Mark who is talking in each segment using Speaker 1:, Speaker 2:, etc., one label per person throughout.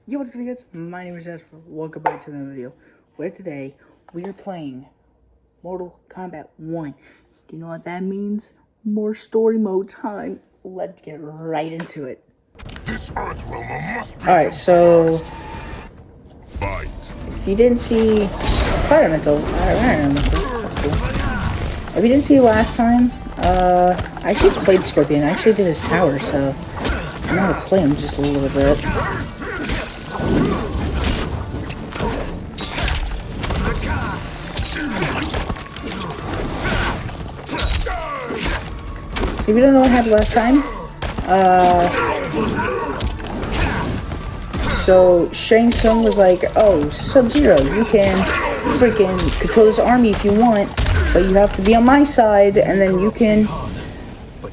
Speaker 1: Yo, what's good, guys? My name is Jasper. Welcome back to another video. Where today we are playing Mortal Kombat 1. Do you know what that means? More story mode time. Let's get right into it.
Speaker 2: This Earth realm must be.
Speaker 1: Alright, so
Speaker 2: Fight.
Speaker 1: if you didn't see Fire Elemental, that's cool. If you didn't see last time, I actually played Scorpion. I actually did his tower, so I know how to play him just a little bit. If you don't know what happened last time, so Shang Tsung was like, oh, Sub-Zero, you can freaking control this army if you want, but you have to be on my side, and then you can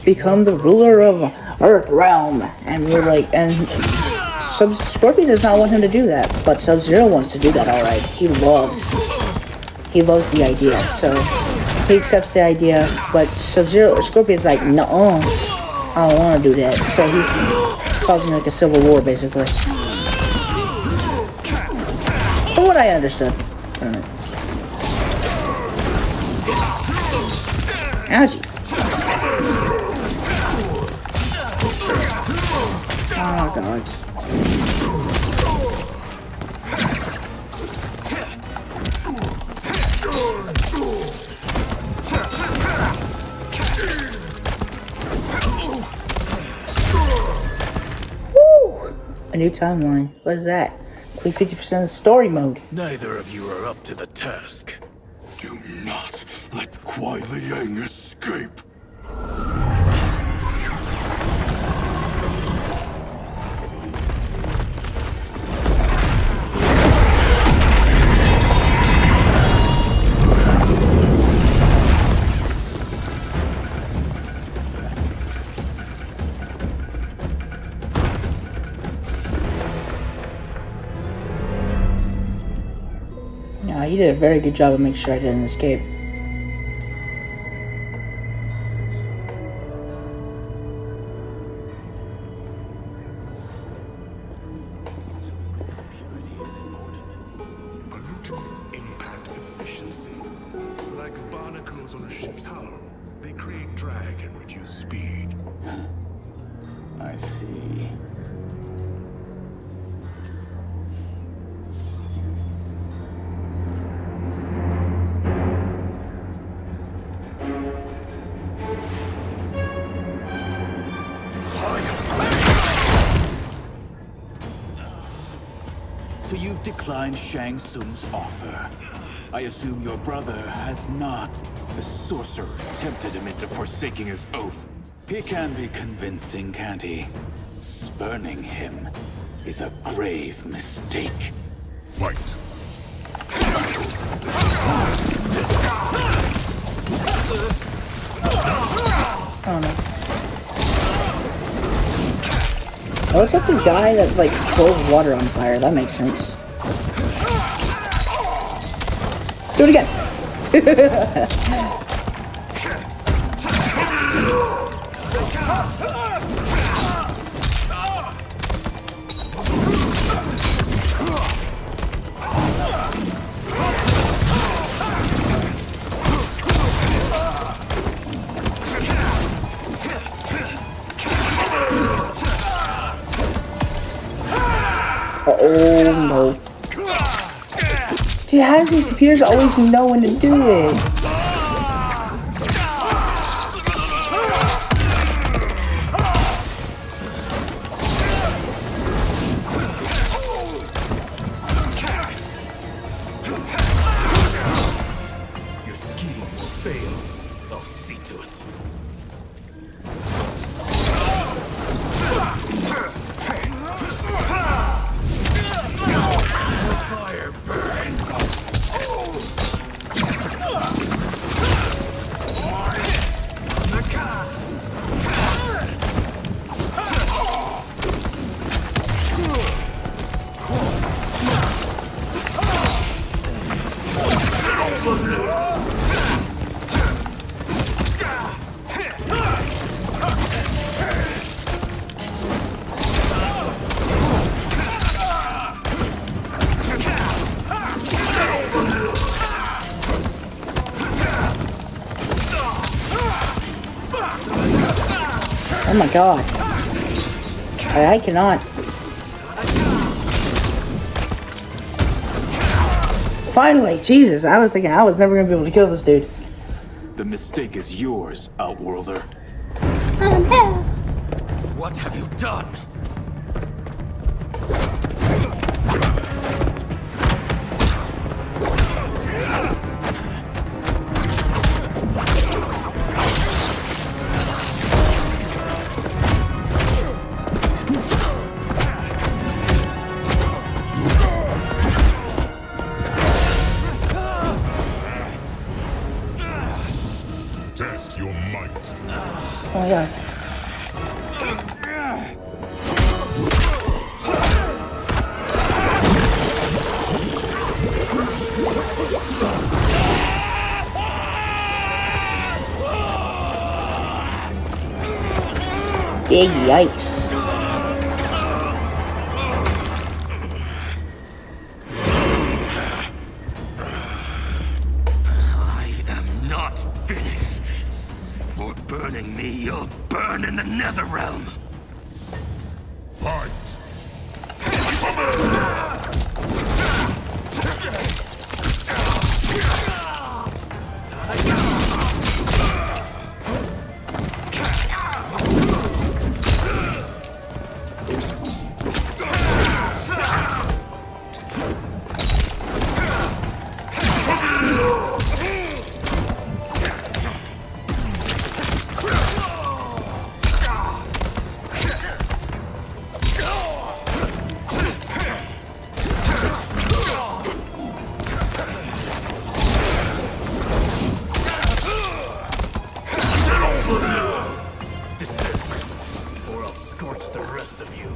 Speaker 1: become the ruler of Earth Realm. And we're like, and Scorpion does not want him to do that, but Sub-Zero wants to do that, alright. He loves the idea, so he accepts the idea, but Scorpion's like, nuh-uh, I don't want to do that. So he's causing like a civil war, basically. From what I understood. Ouchie. Oh, God. A new timeline. What is that? Complete 50% of story mode.
Speaker 3: Neither of you are up to the task.
Speaker 2: Do not let Kuai Liang escape.
Speaker 1: No, you did a very good job of making sure I didn't escape.
Speaker 2: Pollutants impact efficiency. Like barnacles on a ship's hull, they create drag and reduce speed.
Speaker 3: I see. So you've declined Shang Tsung's offer. I assume your brother has not. The sorcerer tempted him into forsaking his oath. He can be convincing, can't he? Spurning him is a grave mistake.
Speaker 2: Fight.
Speaker 1: Oh no. Oh, it's like the guy that like throws water on fire. That makes sense. Do it again. Oh no. Dude, how does these computers always know when to do it?
Speaker 2: Your scheme will fail. I'll see to it. Fire burn.
Speaker 1: Oh my god. I cannot. Finally, Jesus, I was thinking I was never gonna be able to kill this dude.
Speaker 3: The mistake is yours, Outworlder.
Speaker 1: Oh no.
Speaker 3: What have you done?
Speaker 2: Test your might.
Speaker 1: Oh my god. Big yikes.
Speaker 3: I am not finished. For burning me, you'll burn in the Netherrealm.
Speaker 2: Fight!
Speaker 3: Desist, or I'll scorch the rest of you.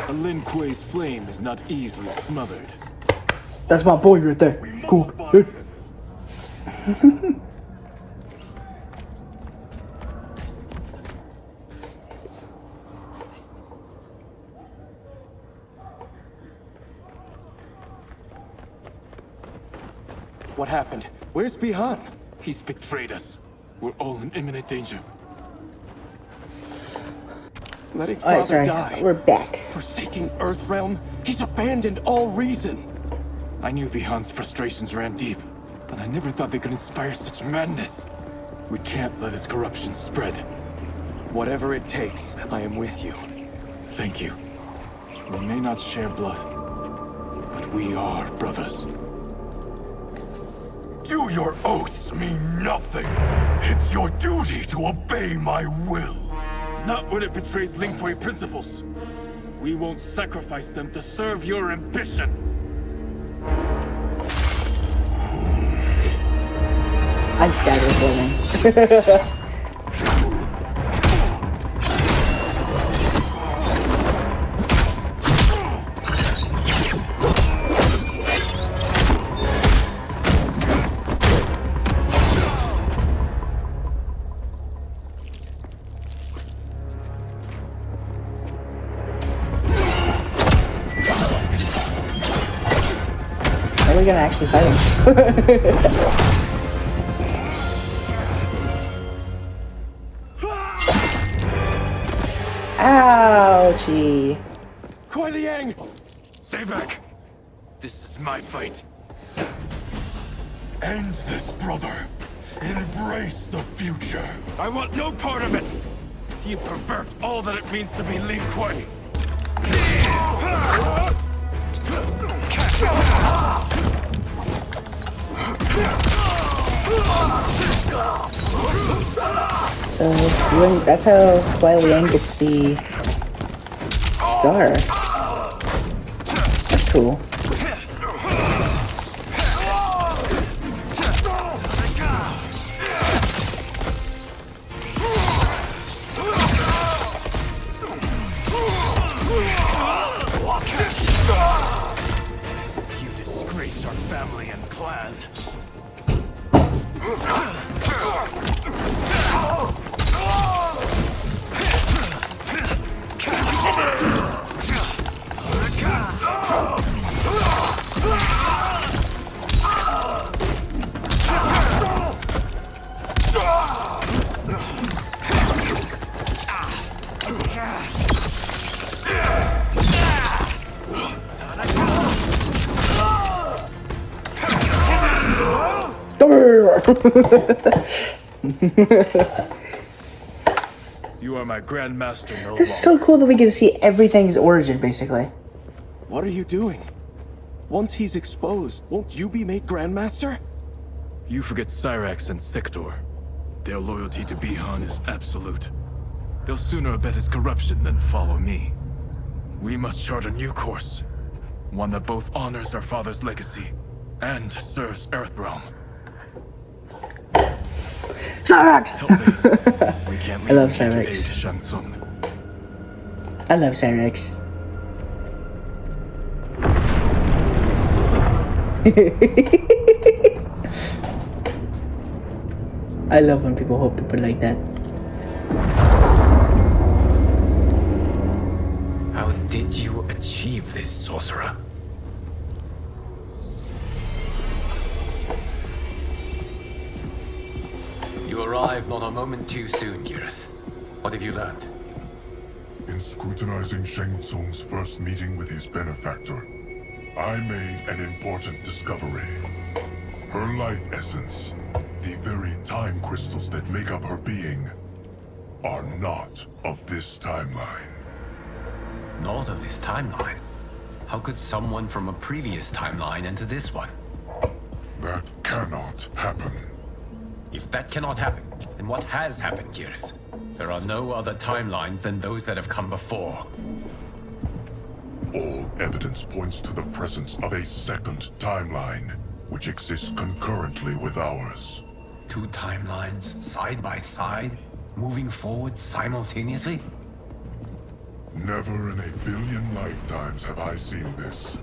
Speaker 3: A Lin Kuei's flame is not easily smothered.
Speaker 1: That's my boy right there. Cool. Dude.
Speaker 4: What happened? Where's Bihan?
Speaker 3: He's betrayed us. We're all in imminent danger.
Speaker 4: Letting
Speaker 1: Alright,
Speaker 4: Father
Speaker 1: sorry.
Speaker 4: die.
Speaker 1: We're back.
Speaker 4: Forsaking Earthrealm? He's abandoned all reason.
Speaker 3: I knew Bihan's frustrations ran deep, but I never thought they could inspire such madness. We can't let his corruption spread.
Speaker 4: Whatever it takes, I am with you.
Speaker 3: Thank you. We may not share blood, but we are brothers.
Speaker 5: Do your oaths mean nothing? It's your duty to obey my will.
Speaker 3: Not when it betrays Lin Kuei principles. We won't sacrifice them to serve your ambition.
Speaker 1: I'm staggered for Are we gonna actually fight him? Ouchie.
Speaker 4: Kuei Liang!
Speaker 3: Stay back. This is my fight.
Speaker 5: End this, brother. Embrace the future.
Speaker 3: I want no part of it. You pervert all that it means to be Lin Kuei.
Speaker 1: So that's how why Liang gets the scar. That's cool.
Speaker 5: You disgraced our family and clan.
Speaker 3: You are my grandmaster no
Speaker 1: It's so cool that we get to see everything's origin, basically.
Speaker 4: What are you doing? Once he's exposed, won't you be made Grandmaster?
Speaker 3: You forget Cyrax and Sector. Their loyalty to Bihan is absolute. They'll sooner abet his corruption than follow me. We must chart a new course. One that both honors our father's legacy and serves Earthrealm.
Speaker 1: Cyrax!
Speaker 3: Help me. We can't leave
Speaker 1: I love
Speaker 3: him here to
Speaker 1: Cyrax.
Speaker 3: aid Shang Tsung.
Speaker 1: I love Cyrax. I love when people hold people like that.
Speaker 5: How did you achieve this, sorcerer?
Speaker 6: You arrived not a moment too soon, Geras. What have you learned?
Speaker 2: In scrutinizing Shang Tsung's first meeting with his benefactor, I made an important discovery. Her life essence, the very time crystals that make up her being, are not of this timeline.
Speaker 6: Not of this timeline. How could someone from a previous timeline enter this one?
Speaker 2: That cannot happen.
Speaker 6: If that cannot happen, then what has happened, Geras? There are no other timelines than those that have come before.
Speaker 2: All evidence points to the presence of a second timeline, which exists concurrently with ours.
Speaker 6: Two timelines, side by side, moving forward simultaneously?
Speaker 2: Never in a billion lifetimes have I seen this.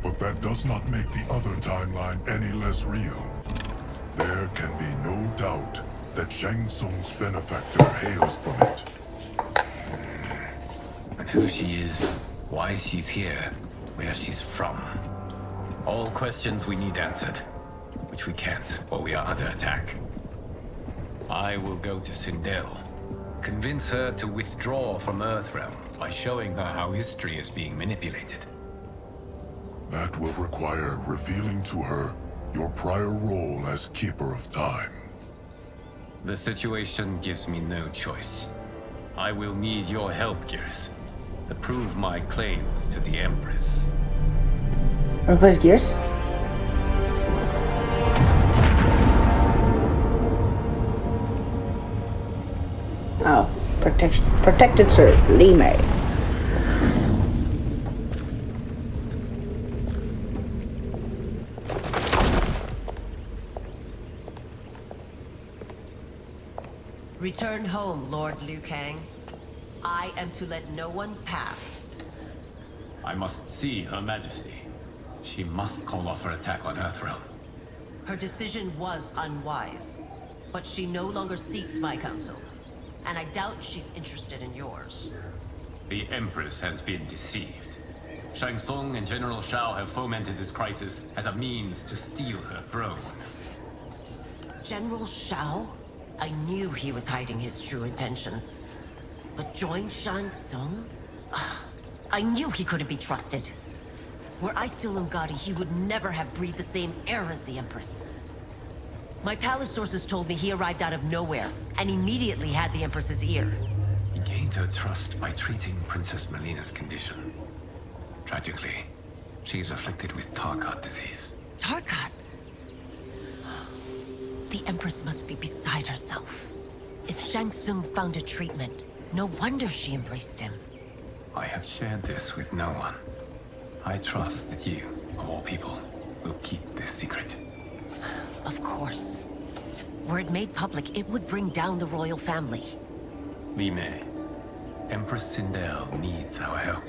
Speaker 2: But that does not make the other timeline any less real. There can be no doubt that Shang Tsung's benefactor hails from it.
Speaker 6: And who she is, why she's here, where she's from. All questions we need answered, which we can't, or we are under attack. I will go to Sindel, convince her to withdraw from Earthrealm by showing her how history is being manipulated.
Speaker 2: That will require revealing to her your prior role as Keeper of Time.
Speaker 6: The situation gives me no choice. I will need your help, Gears, to prove my claims to the Empress.
Speaker 1: Wanna play as Gears? Oh, protected serve, Li Mei.
Speaker 7: Return home, Lord Liu Kang. I am to let no one pass.
Speaker 6: I must see Her Majesty. She must call off her attack on Earthrealm.
Speaker 7: Her decision was unwise, but she no longer seeks my counsel, and I doubt she's interested in yours.
Speaker 6: The Empress has been deceived. Shang Tsung and General Shao have fomented this crisis as a means to steal her throne.
Speaker 7: General Shao? I knew he was hiding his true intentions. But join Shang Tsung? I knew he couldn't be trusted. Were I still Umgadi, he would never have breathed the same air as the Empress. My palace sources told me he arrived out of nowhere, and immediately had the Empress's ear.
Speaker 6: He gained her trust by treating Princess Melina's condition. Tragically, she is afflicted with Tarkat disease.
Speaker 7: Tarkat? The Empress must be beside herself. If Shang Tsung found a treatment, no wonder she embraced him.
Speaker 6: I have shared this with no one. I trust that you, of all people, will keep this secret.
Speaker 7: Of course. Were it made public, it would bring down the royal family.
Speaker 6: Li Mei, Empress Sindel needs our help.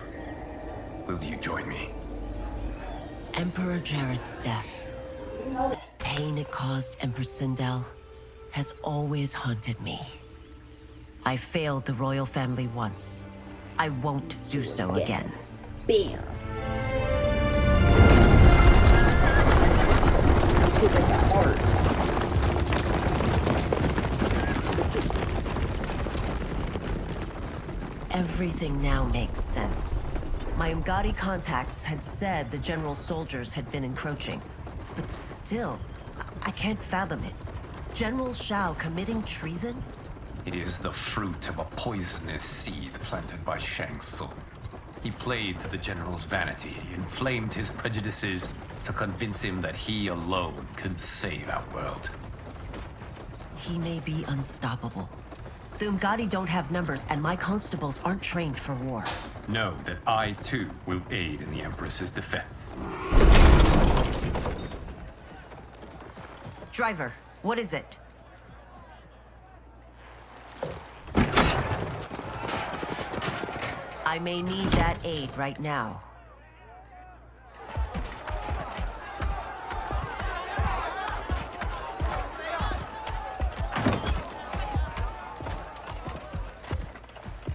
Speaker 6: Will you join me?
Speaker 7: Emperor Jared's death. The pain it caused Empress Sindel has always haunted me. I failed the royal family once. I won't do so again.
Speaker 1: Bam. Take it hard.
Speaker 7: Everything now makes sense. My Umgadi contacts had said the general's soldiers had been encroaching. But still, I can't fathom it. General Shao committing treason?
Speaker 6: It is the fruit of a poisonous seed planted by Shang Tsung. He played to the general's vanity, inflamed his prejudices to convince him that he alone could save our world.
Speaker 7: He may be unstoppable. The Umgadi don't have numbers, and my constables aren't trained for war.
Speaker 6: Know that I, too, will aid in the Empress's defense.
Speaker 7: Driver, what is it? I may need that aid right now.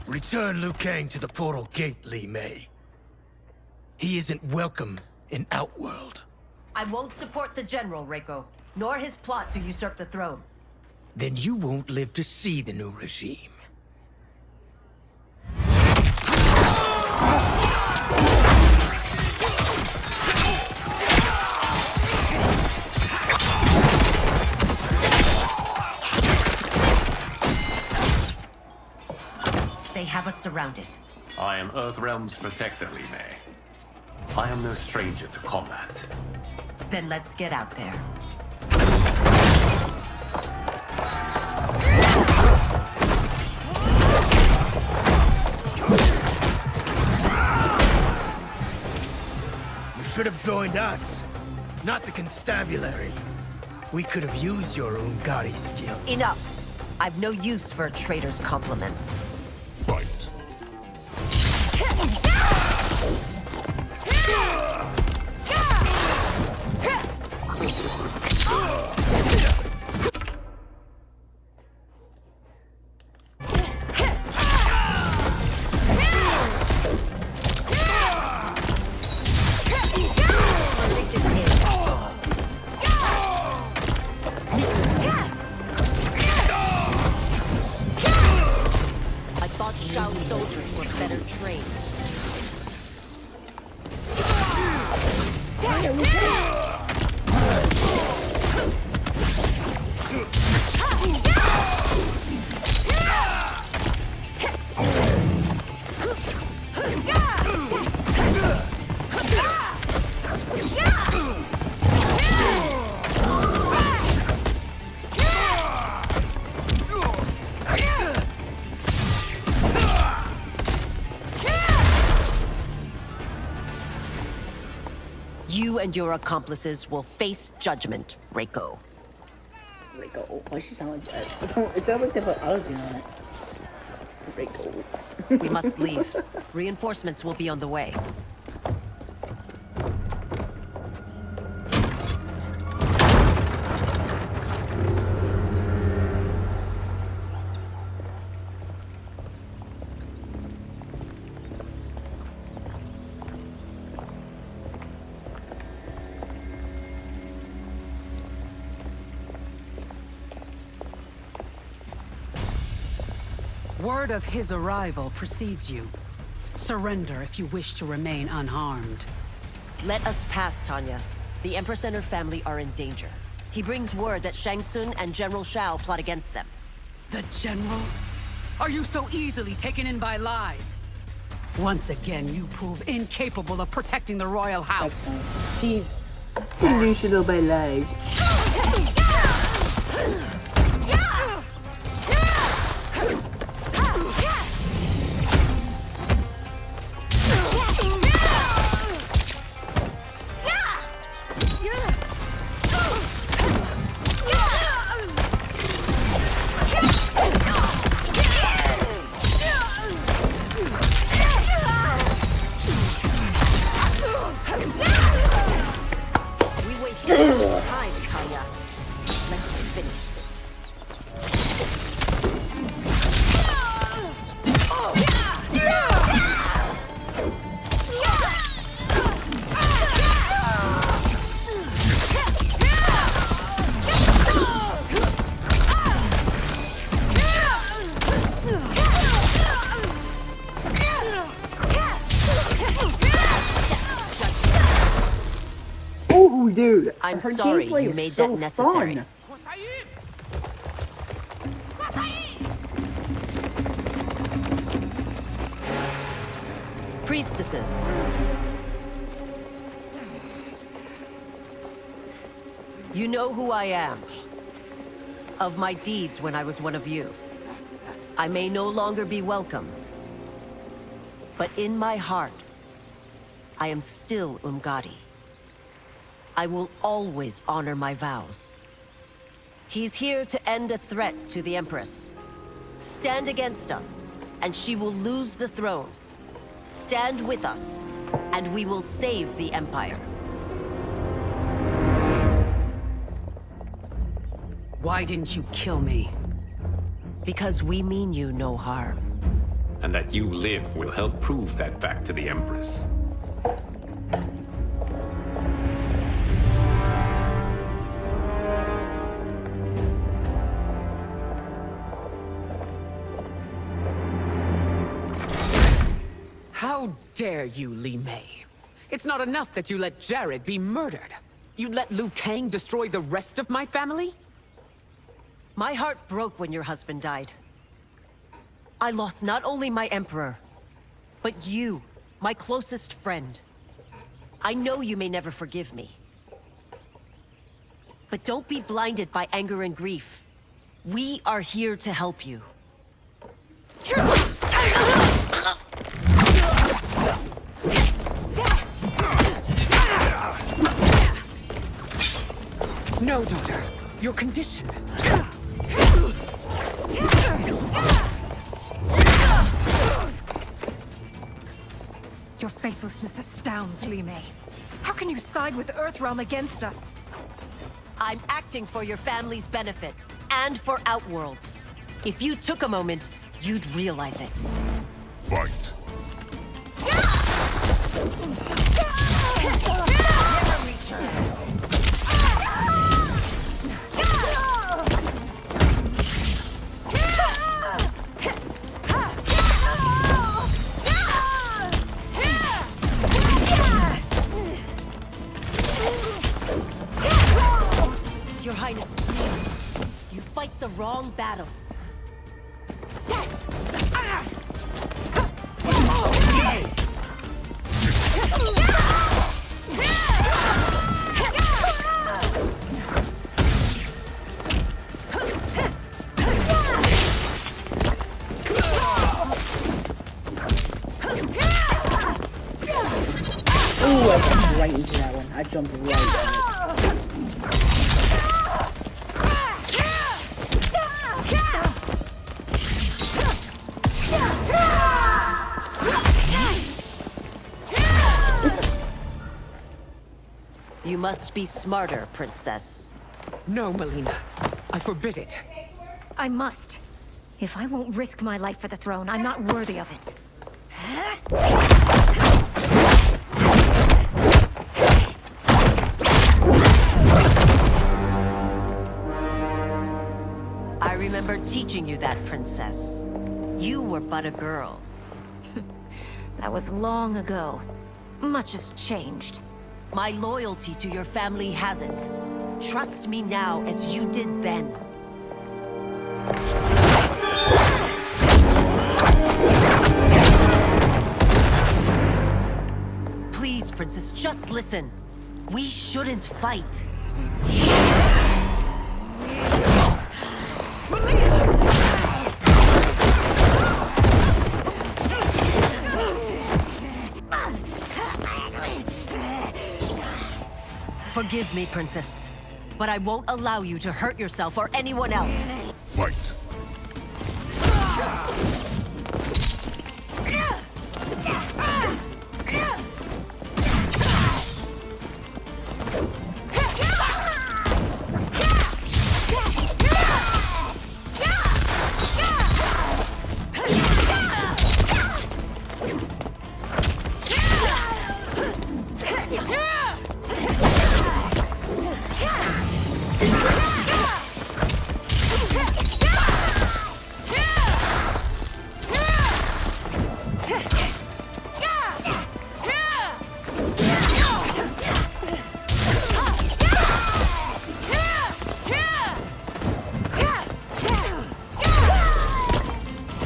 Speaker 8: Return Liu Kang to the portal gate, Li Mei. He isn't welcome in Outworld.
Speaker 7: I won't support the General, Reiko, nor his plot to usurp the throne.
Speaker 8: Then you won't live to see the new regime.
Speaker 7: They have us surrounded.
Speaker 6: I am Earthrealm's protector, Li Mei. I am no stranger to combat.
Speaker 7: Then let's get out there.
Speaker 8: You should have joined us, not the constabulary. We could have used your Umgadi skills.
Speaker 7: Enough! I've no use for a traitor's compliments.
Speaker 2: Fight.
Speaker 7: I thought Shao's soldiers were better trained. You and your accomplices will face judgment, Reiko.
Speaker 1: Rico. Why does she sound like that? It sounds like they put auto-tune on it. Rico.
Speaker 7: We must leave. Reinforcements will be on the way.
Speaker 9: Word of his arrival precedes you. Surrender if you wish to remain unharmed.
Speaker 7: Let us pass, Tanya. The Empress and her family are in danger. He brings word that Shang Tsung and General Shao plot against them.
Speaker 9: The General? Are you so easily taken in by lies? Once again, you prove incapable of protecting the royal house.
Speaker 1: She's delusional by lies. dude,
Speaker 7: I'm
Speaker 1: her
Speaker 7: sorry
Speaker 1: gameplay
Speaker 7: you
Speaker 1: is
Speaker 7: made
Speaker 1: so
Speaker 7: that necessary.
Speaker 1: fun.
Speaker 7: Priestesses. You know who I am. Of my deeds when I was one of you. I may no longer be welcome. But in my heart, I am still Umgadi. I will always honor my vows. He's here to end a threat to the Empress. Stand against us, and she will lose the throne. Stand with us, and we will save the Empire.
Speaker 9: Why didn't you kill me?
Speaker 7: Because we mean you no harm.
Speaker 6: And that you live will help prove that fact to the Empress.
Speaker 10: How dare you, Li Mei? It's not enough that you let Jared be murdered. You let Liu Kang destroy the rest of my family?
Speaker 7: My heart broke when your husband died. I lost not only my Emperor, but you, my closest friend. I know you may never forgive me. But don't be blinded by anger and grief. We are here to help you.
Speaker 10: No, daughter. Your condition.
Speaker 11: Your faithlessness astounds, Li Mei. How can you side with Earthrealm against us?
Speaker 7: I'm acting for your family's benefit, and for Outworld's. If you took a moment, you'd realize it.
Speaker 2: Fight.
Speaker 7: Your Highness, please. You fight the wrong battle.
Speaker 1: Ooh, I jumped right into that one. I jumped right into it.
Speaker 7: You must be smarter, Princess.
Speaker 10: No, Melina. I forbid it.
Speaker 11: I must. If I won't risk my life for the throne, I'm not worthy of it.
Speaker 7: I remember teaching you that, Princess. You were but a girl.
Speaker 11: That was long ago. Much has changed.
Speaker 7: My loyalty to your family hasn't. Trust me now as you did then. Please, Princess, just listen. We shouldn't fight. Forgive me, Princess, but I won't allow you to hurt yourself or anyone else.
Speaker 2: Fight.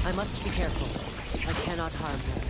Speaker 7: I must be careful. I cannot harm them.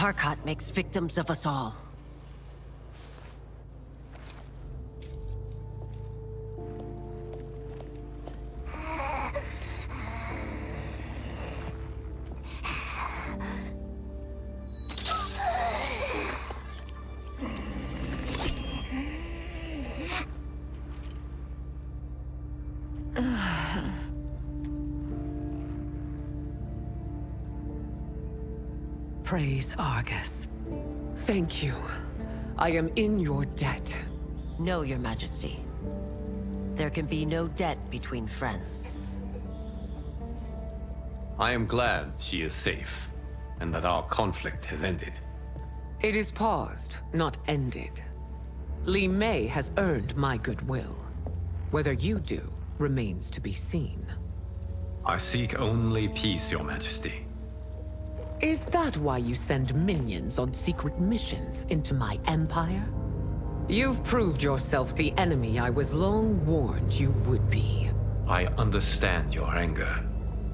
Speaker 7: Tarkat makes victims of us all.
Speaker 9: Praise Argus.
Speaker 10: Thank you. I am in your debt.
Speaker 7: No, Your Majesty. There can be no debt between friends.
Speaker 6: I am glad she is safe, and that our conflict has ended.
Speaker 10: It is paused, not ended. Li Mei has earned my goodwill. Whether you do remains to be seen.
Speaker 6: I seek only peace, Your Majesty.
Speaker 10: Is that why you send minions on secret missions into my empire? You've proved yourself the enemy I was long warned you would be.
Speaker 6: I understand your anger,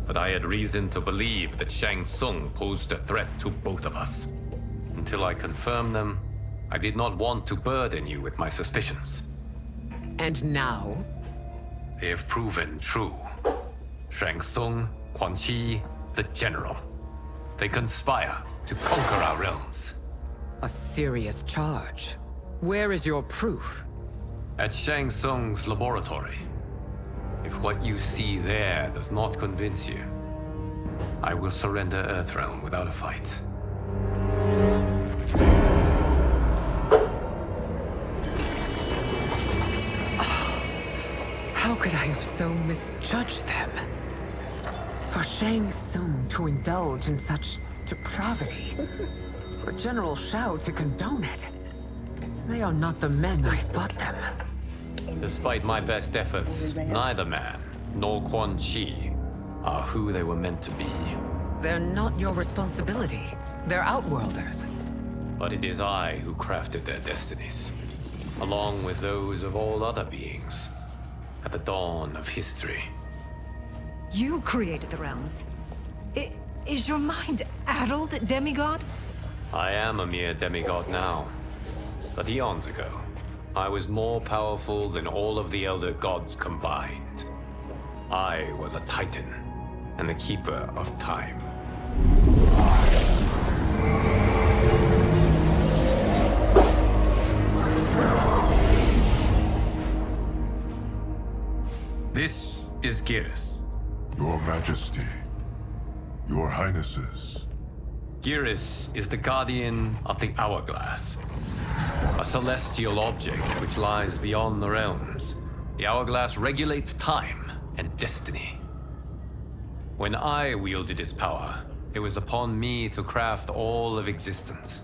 Speaker 6: but I had reason to believe that Shang Tsung posed a threat to both of us. Until I confirmed them, I did not want to burden you with my suspicions.
Speaker 10: And now?
Speaker 6: They have proven true. Shang Tsung, Quan Chi, the General. They conspire to conquer our realms.
Speaker 10: A serious charge. Where is your proof?
Speaker 6: At Shang Tsung's laboratory. If what you see there does not convince you, I will surrender Earthrealm without a fight.
Speaker 10: How could I have so misjudged them? For Shang Tsung to indulge in such depravity. For General Shao to condone it. They are not the men I thought them.
Speaker 6: Despite my best efforts, neither man nor Quan Chi are who they were meant to be.
Speaker 10: They're not your responsibility. They're Outworlders.
Speaker 6: But it is I who crafted their destinies, along with those of all other beings, at the dawn of history.
Speaker 11: You created the realms. Is your mind addled, demigod?
Speaker 6: I am a mere demigod now. But eons ago, I was more powerful than all of the Elder Gods combined. I was a Titan, and the Keeper of Time. This is Geras.
Speaker 2: Your Majesty, Your Highnesses.
Speaker 6: Geras is the guardian of the Hourglass, a celestial object which lies beyond the realms. The Hourglass regulates time and destiny. When I wielded its power, it was upon me to craft all of existence,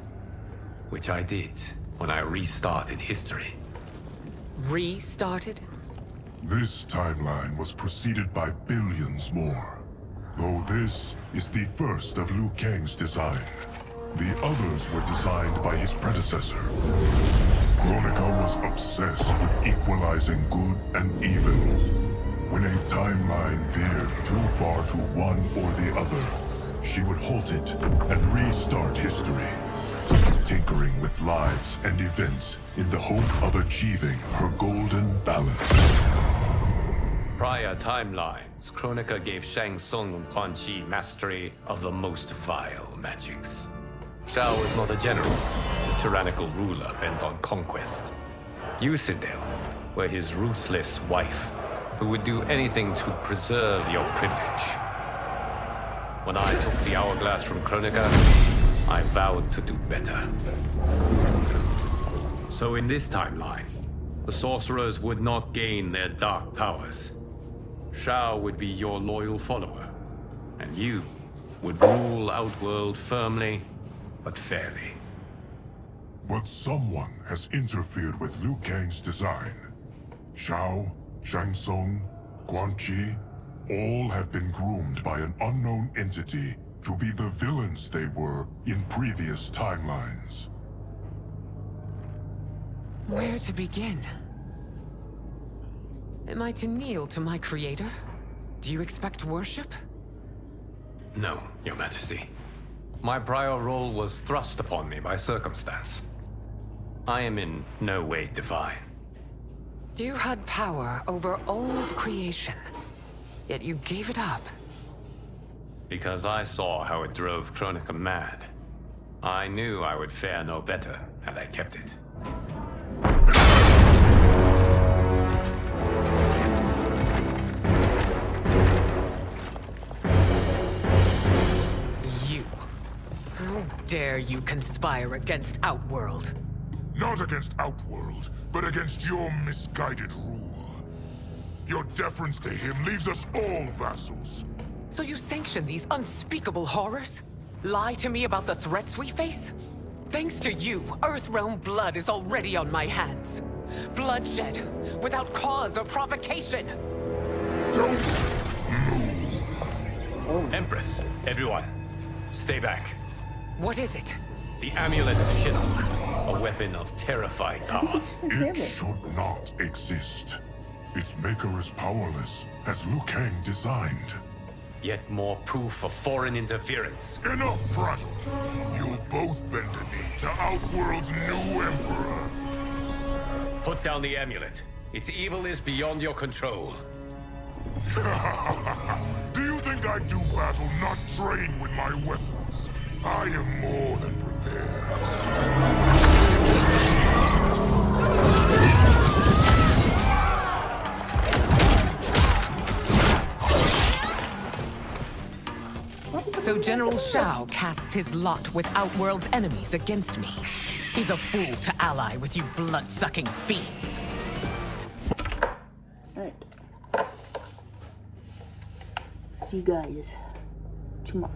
Speaker 6: which I did when I restarted history.
Speaker 10: Restarted?
Speaker 2: This timeline was preceded by billions more. Though this is the first of Liu Kang's design. The others were designed by his predecessor. Kronika was obsessed with equalizing good and evil. When a timeline veered too far to one or the other, she would halt it and restart history, tinkering with lives and events in the hope of achieving her golden balance.
Speaker 6: Prior timelines, Kronika gave Shang Tsung and Quan Chi mastery of the most vile magics. Shao was not a general, a tyrannical ruler bent on conquest. You, Sindel, were his ruthless wife, who would do anything to preserve your privilege. When I took the Hourglass from Kronika, I vowed to do better. So in this timeline, the sorcerers would not gain their dark powers. Shao would be your loyal follower, and you would rule Outworld firmly, but fairly.
Speaker 2: But someone has interfered with Liu Kang's design. Shao, Shang Tsung, Quan Chi, all have been groomed by an unknown entity to be the villains they were in previous timelines.
Speaker 10: Where to begin? Am I to kneel to my creator? Do you expect worship?
Speaker 6: No, Your Majesty. My prior role was thrust upon me by circumstance. I am in no way divine.
Speaker 10: You had power over all of creation, yet you gave it up.
Speaker 6: Because I saw how it drove Kronika mad. I knew I would fare no better had I kept it.
Speaker 10: You. How dare you conspire against Outworld?
Speaker 2: Not against Outworld, but against your misguided rule. Your deference to him leaves us all vassals.
Speaker 10: So you sanction these unspeakable horrors? Lie to me about the threats we face? Thanks to you, Earthrealm blood is already on my hands. Bloodshed, without cause or provocation.
Speaker 2: Don't move.
Speaker 6: Empress, everyone, stay back.
Speaker 10: What is it?
Speaker 6: The Amulet of Shinnok, a weapon of terrifying power.
Speaker 2: It should not exist. Its maker is powerless, as Liu Kang designed.
Speaker 6: Yet more proof of foreign interference.
Speaker 2: Enough prattle. You'll both bend a knee to Outworld's new emperor.
Speaker 6: Put down the amulet. Its evil is beyond your control.
Speaker 2: Do you think I do battle not trained with my weapons? I am more than prepared.
Speaker 10: So General Shao casts his lot with Outworld's enemies against me. He's a fool to ally with you blood-sucking fiends.
Speaker 1: Alright. See you guys tomorrow.